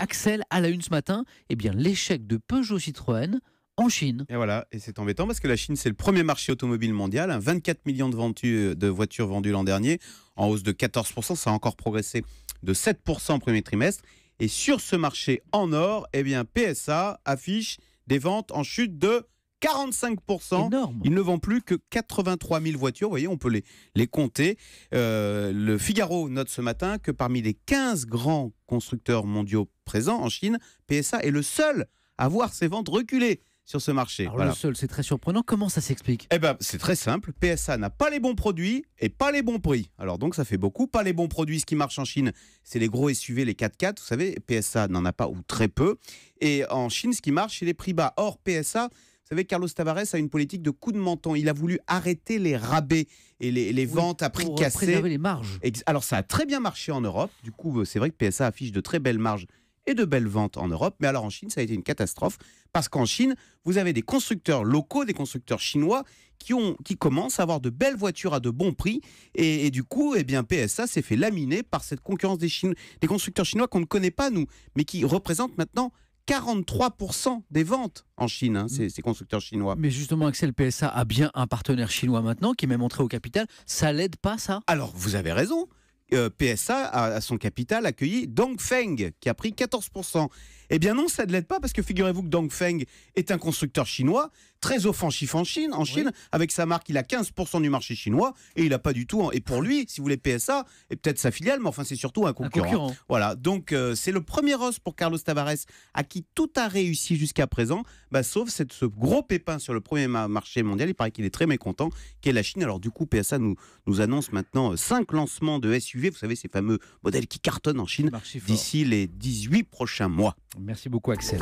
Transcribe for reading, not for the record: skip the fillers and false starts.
Axel, à la une ce matin, eh bien, l'échec de Peugeot Citroën en Chine. Et voilà, et c'est embêtant parce que la Chine, c'est le premier marché automobile mondial. 24 millions de voitures vendues l'an dernier, en hausse de 14%. Ça a encore progressé de 7% au premier trimestre. Et sur ce marché en or, eh bien, PSA affiche des ventes en chute de 45%. Énorme. Ils ne vendent plus que 83 000 voitures. Vous voyez, on peut les compter. Le Figaro note ce matin que parmi les 15 grands constructeurs mondiaux présents en Chine, PSA est le seul à voir ses ventes reculer sur ce marché. Alors Voilà. le seul, c'est très surprenant. Comment ça s'explique ? Eh ben, c'est très simple. PSA n'a pas les bons produits et pas les bons prix. Alors donc, ça fait beaucoup. Pas les bons produits. Ce qui marche en Chine, c'est les gros SUV, les 4x4. Vous savez, PSA n'en a pas ou très peu. Et en Chine, ce qui marche, c'est les prix bas. Or, PSA, vous savez, Carlos Tavares a une politique de coup de menton. Il a voulu arrêter les rabais et les ventes à prix pour cassés. préserver les marges. Alors, ça a très bien marché en Europe. Du coup, c'est vrai que PSA affiche de très belles marges et de belles ventes en Europe. Mais alors en Chine, ça a été une catastrophe parce qu'en Chine, vous avez des constructeurs locaux, des constructeurs chinois qui commencent à avoir de belles voitures à de bons prix. Et du coup, eh bien, PSA s'est fait laminer par cette concurrence des constructeurs chinois qu'on ne connaît pas, nous, mais qui représentent maintenant 43% des ventes en Chine, hein, ces constructeurs chinois. Mais justement, Axel, PSA a bien un partenaire chinois maintenant qui est même entré au capital. Ça l'aide pas, ça ? Alors, vous avez raison. PSA a à son capital accueilli Dongfeng qui a pris 14%. Eh bien non, ça ne l'aide pas parce que figurez-vous que Dongfeng est un constructeur chinois très offensif en Chine. Oui. Avec sa marque, il a 15% du marché chinois et il n'a pas du tout. Et pour lui, si vous voulez, PSA est peut-être sa filiale, mais enfin c'est surtout un concurrent. Voilà, donc c'est le premier os pour Carlos Tavares à qui tout a réussi jusqu'à présent, sauf ce gros pépin sur le premier marché mondial. Il paraît qu'il est très mécontent, qui est la Chine. Alors du coup, PSA nous annonce maintenant 5 lancements de SUV, vous savez, ces fameux modèles qui cartonnent en Chine Marché fort. d'ici les 18 prochains mois. Merci beaucoup, Axel.